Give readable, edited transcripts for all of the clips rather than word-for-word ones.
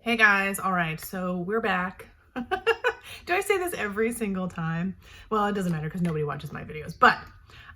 Hey guys, all right, so we're back. Do I say this every single time? Well, it doesn't matter because nobody watches my videos, but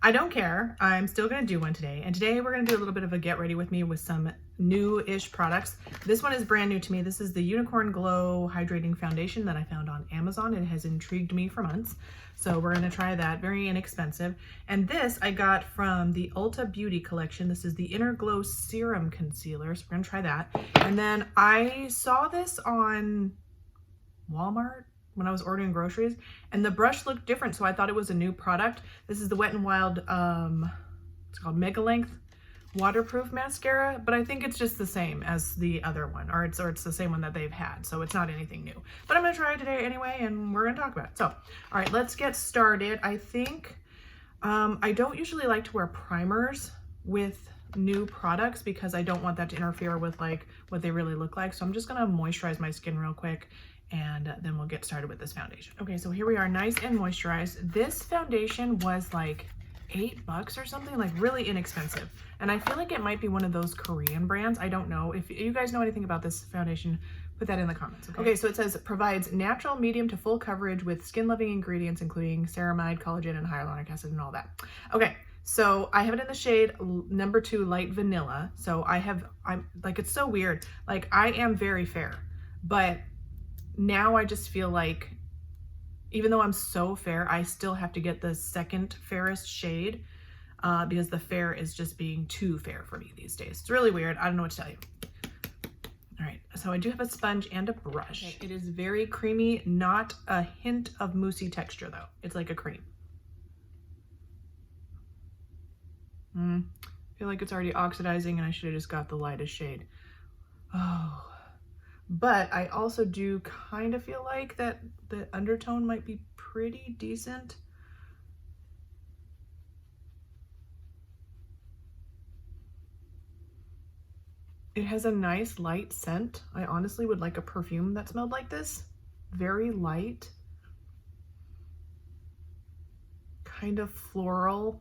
I don't care. I'm still gonna do one today. And today we're gonna do a little bit of a get ready with me with some new-ish products. This one is brand new to me. This is the Unicorn Glow Hydrating Foundation that I found on Amazon. It has intrigued me for months. So we're gonna try that, very inexpensive. And this I got from the Ulta Beauty collection. This is the Inner Glow Serum Concealer. So we're gonna try that. And then I saw this on Walmart when I was ordering groceries, and the brush looked different, so I thought it was a new product. This is the Wet n Wild, it's called Mega Length Waterproof Mascara, but I think it's just the same as the other one, or it's the same one that they've had, so it's not anything new. But I'm gonna try it today anyway, and we're gonna talk about it. So, all right, let's get started. I think, I don't usually like to wear primers with new products because I don't want that to interfere with like what they really look like. So I'm just gonna moisturize my skin real quick, and then we'll get started with this foundation. Okay, so here we are, nice and moisturized. This foundation was like $8 or something, like really inexpensive. And I feel like it might be one of those Korean brands. I don't know. If you guys know anything about this foundation, put that in the comments. Okay, so it says provides natural medium to full coverage with skin loving ingredients, including ceramide, collagen, and hyaluronic acid and all that. Okay, so I have it in the shade number 2 light vanilla. So I'm like, it's so weird. Like I am very fair, but now I just feel like even though I'm so fair, I still have to get the second fairest shade because the fair is just being too fair for me these days. It's really weird. I don't know what to tell you. All right, so I do have a sponge and a brush. Okay, it is very creamy, not a hint of moussey texture though. It's like a cream. I feel like it's already oxidizing and I should have just got the lightest shade. Oh. But I also do kind of feel like that the undertone might be pretty decent. It has a nice light scent. I honestly would like a perfume that smelled like this. Very light. Kind of floral.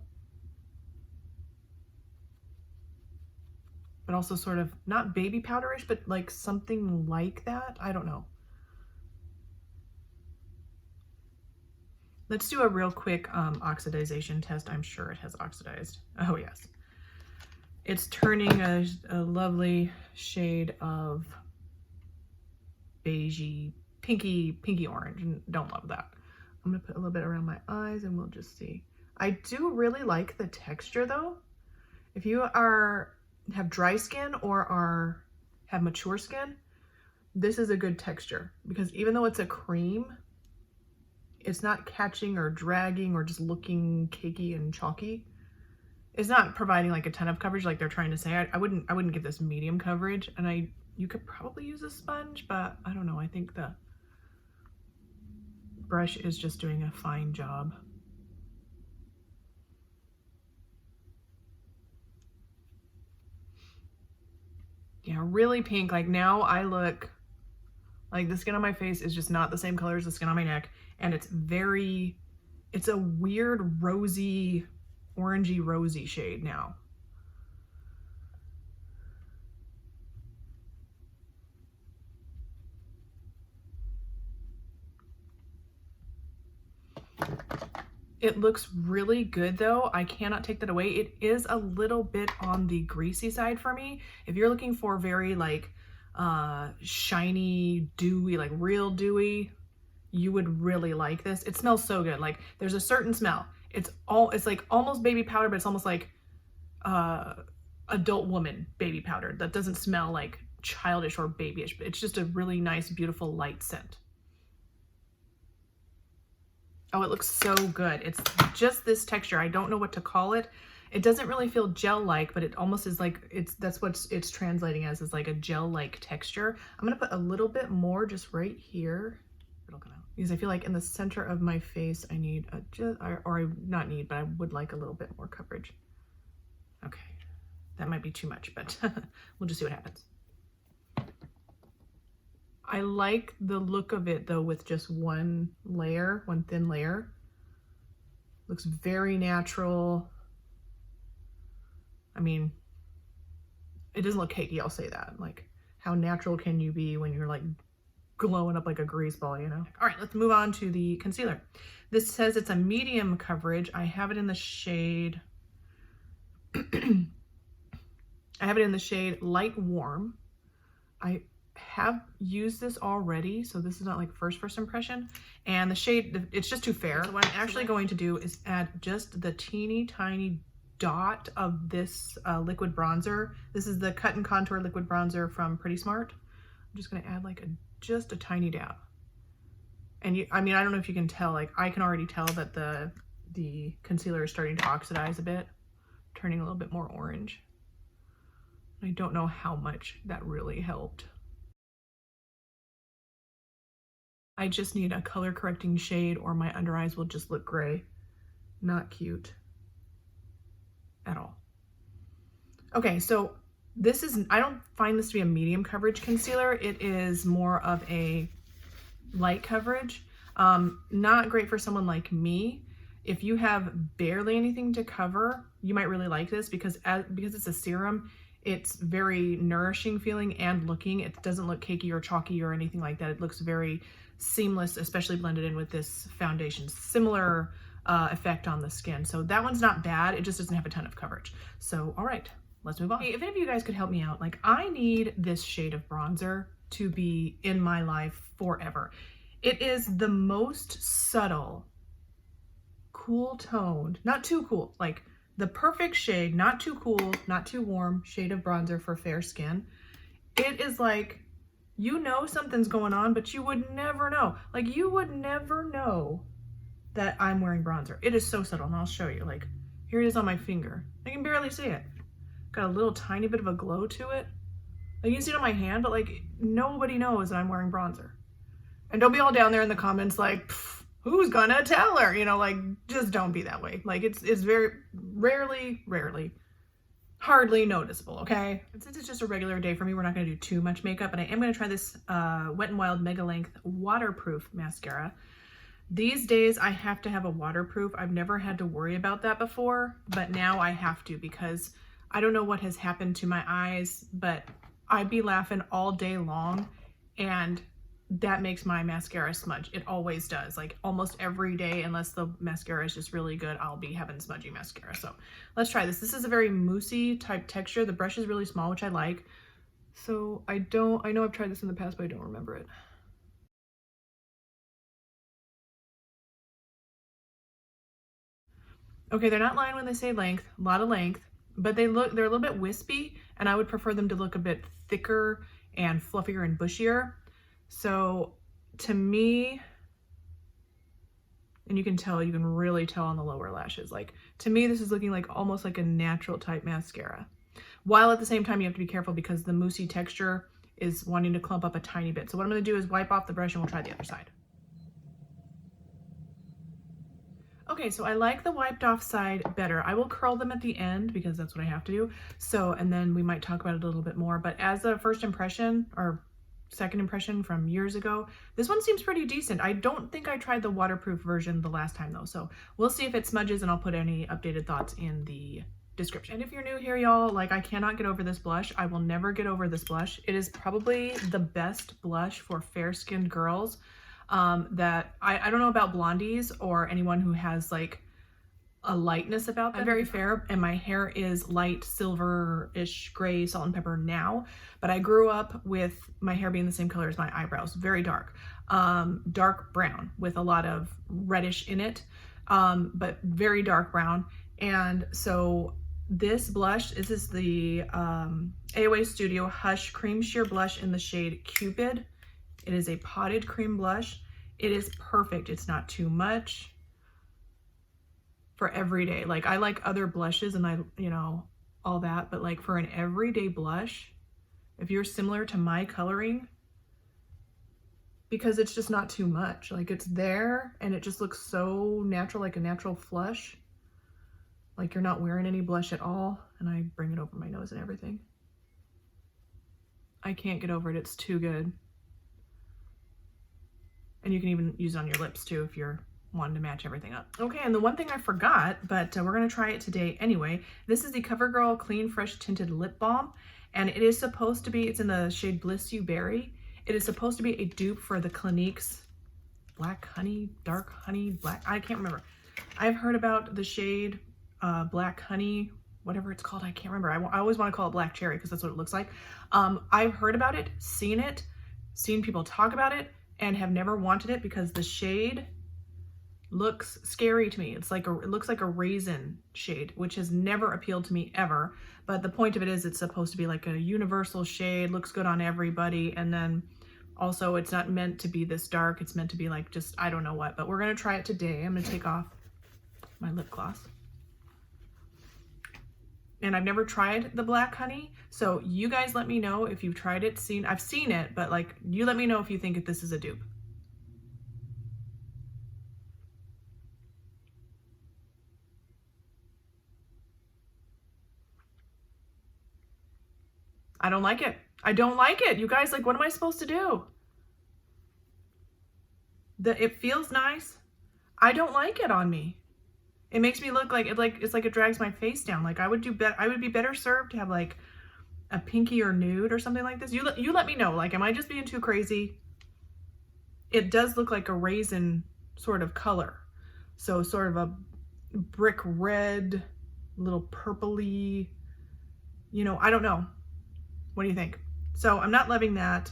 But also sort of not baby powderish, but like something like that. I don't know. Let's do a real quick oxidization test. I'm sure it has oxidized. Oh yes. It's turning a lovely shade of beigey, pinky orange, and don't love that. I'm gonna put a little bit around my eyes and we'll just see. I do really like the texture though. If you have dry skin or have mature skin, this is a good texture because even though it's a cream, it's not catching or dragging or just looking cakey and chalky. It's not providing like a ton of coverage like they're trying to say. I wouldn't give this medium coverage, and you could probably use a sponge, but I don't know. I think the brush is just doing a fine job. Yeah, really pink. Like now I look like the skin on my face is just not the same color as the skin on my neck. And it's a weird rosy, orangey rosy shade now. It looks really good though. I cannot take that away. It is a little bit on the greasy side for me. If you're looking for very like shiny, dewy, like real dewy, you would really like this. It smells so good. Like there's a certain smell. It's like almost baby powder, but it's almost like adult woman baby powder that doesn't smell like childish or babyish, but it's just a really nice, beautiful light scent. Oh, it looks so good. It's just this texture. I don't know what to call it. It doesn't really feel gel-like, but it almost is like, that's what it's translating as, is like a gel-like texture. I'm gonna put a little bit more just right here. Because I feel like in the center of my face, I need not need, but I would like a little bit more coverage. Okay, that might be too much, but we'll just see what happens. I like the look of it though with just one thin layer. Looks very natural. I mean, it doesn't look cakey, I'll say that. Like, how natural can you be when you're like glowing up like a grease ball, you know? All right, let's move on to the concealer. This says it's a medium coverage. I have it in the shade, I have it in the shade Light Warm. I have used this already, so this is not like first impression. And the shade, it's just too fair. So what I'm actually going to do is add just the teeny tiny dot of this liquid bronzer. This is the Cut and Contour liquid bronzer from Pretty Smart. I'm just gonna add like just a tiny dab. And I mean, I don't know if you can tell, like I can already tell that the concealer is starting to oxidize a bit, turning a little bit more orange. I don't know how much that really helped. I just need a color correcting shade or my under eyes will just look gray. Not cute at all. Okay, so this is, I don't find this to be a medium coverage concealer. It is more of a light coverage. Not great for someone like me. If you have barely anything to cover, you might really like this because it's a serum, it's very nourishing feeling and looking. It doesn't look cakey or chalky or anything like that. It looks very seamless, especially blended in with this foundation. Similar effect on the skin. So that one's not bad. It just doesn't have a ton of coverage. So, all right, let's move on. Hey, if any of you guys could help me out, like I need this shade of bronzer to be in my life forever. It is the most subtle, cool toned, not too cool, like the perfect shade, not too cool, not too warm shade of bronzer for fair skin. It is like, you know something's going on, but you would never know. Like you would never know that I'm wearing bronzer. It is so subtle, and I'll show you. Like, here it is on my finger. I can barely see it. Got a little tiny bit of a glow to it. Like you can see it on my hand, but like nobody knows that I'm wearing bronzer. And don't be all down there in the comments like, who's gonna tell her? You know, like just don't be that way. Like it's very rarely, hardly noticeable, okay? And since it's just a regular day for me, we're not gonna do too much makeup, but I am gonna try this Wet n Wild Mega Length Waterproof Mascara. These days I have to have a waterproof. I've never had to worry about that before, but now I have to because I don't know what has happened to my eyes, but I'd be laughing all day long and that makes my mascara smudge. It always does, like almost every day, unless the mascara is just really good, I'll be having smudgy mascara. So let's try this. This is a very moussey type texture. The brush is really small, which I like. So I know I've tried this in the past, but I don't remember it. Okay, they're not lying when they say length, a lot of length, but they're a little bit wispy, and I would prefer them to look a bit thicker and fluffier and bushier. So to me, and you can really tell on the lower lashes, like to me this is looking like almost like a natural type mascara, while at the same time you have to be careful because the moussey texture is wanting to clump up a tiny bit. So what I'm going to do is wipe off the brush and we'll try the other side. Okay, so I like the wiped off side better. I will curl them at the end because that's what I have to do. So, and then we might talk about it a little bit more, but as a first impression or second impression from years ago, this one seems pretty decent. I don't think I tried the waterproof version the last time though, so we'll see if it smudges and I'll put any updated thoughts in the description. And if you're new here, y'all, like I cannot get over this blush. I will never get over this blush. It is probably the best blush for fair-skinned girls that I don't know about blondies or anyone who has like a lightness about them. I'm very fair and my hair is light silver-ish gray salt and pepper now, but I grew up with my hair being the same color as my eyebrows, very dark, dark brown with a lot of reddish in it, but very dark brown. And so this blush, this is the AOA Studio Hush Cream Sheer Blush in the shade Cupid. It is a potted cream blush. It is perfect. It's not too much for every day. Like I like other blushes and you know, all that, but like for an everyday blush, if you're similar to my coloring, because it's just not too much, like it's there and it just looks so natural, like a natural flush, like you're not wearing any blush at all. And I bring it over my nose and everything. I can't get over it. It's too good. And you can even use it on your lips too if you're wanting to match everything up. Okay, and the one thing I forgot, but we're gonna try it today anyway. This is the Covergirl Clean Fresh Tinted Lip Balm. And it is supposed to be, it's in the shade Bliss You Berry. It is supposed to be a dupe for the Clinique's Black Honey, Dark Honey, Black, I can't remember. I've heard about the shade Black Honey, whatever it's called, I can't remember. I always want to call it Black Cherry because that's what it looks like. I've heard about it, seen people talk about it, and have never wanted it because the shade looks scary to me. It looks like a raisin shade, which has never appealed to me ever. But the point of it is it's supposed to be like a universal shade, looks good on everybody. And then also it's not meant to be this dark. It's meant to be like just, I don't know what, but we're going to try it today. I'm going to take off my lip gloss. And I've never tried the Black Honey. So you guys let me know if you've tried it, I've seen it, but like, you let me know if you think this is a dupe. I don't like it. I don't like it. You guys, like, what am I supposed to do? It feels nice. I don't like it on me. It makes me look like it drags my face down. Like I would be better served to have like a pinky or nude or something like this. You let me know. Like, am I just being too crazy? It does look like a raisin sort of color. So sort of a brick red, little purpley, you know, I don't know. What do you think? So I'm not loving that.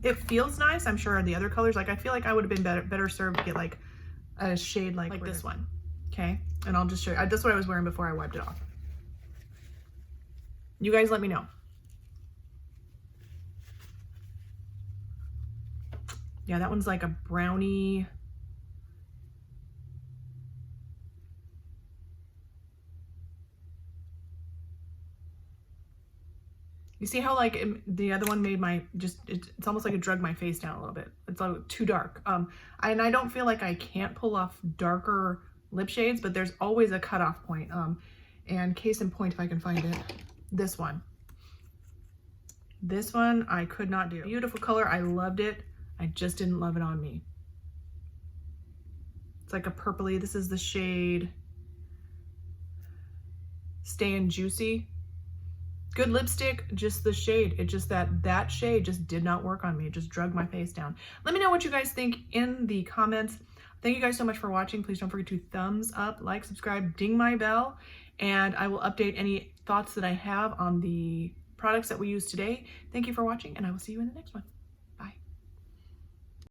It feels nice. I'm sure the other colors, like I feel like I would have been better served to get like a shade like this one. Okay. And I'll just show you. That's what I was wearing before I wiped it off. You guys let me know. Yeah, that one's like a brownie. You see how like the other one made my, it's almost like it drug my face down a little bit. It's like too dark. And I don't feel like I can't pull off darker lip shades, but there's always a cutoff point. And case in point, if I can find it, this one I could not do. Beautiful color. I loved it. I just didn't love it on me. It's like a purpley. This is the shade Staying Juicy. Good lipstick, just the shade. It just that shade just did not work on me. It just drug my face down. Let me know what you guys think in the comments. Thank you guys so much for watching. Please don't forget to thumbs up, like, subscribe, ding my bell, and I will update any thoughts that I have on the products that we use today. Thank you for watching, and I will see you in the next one.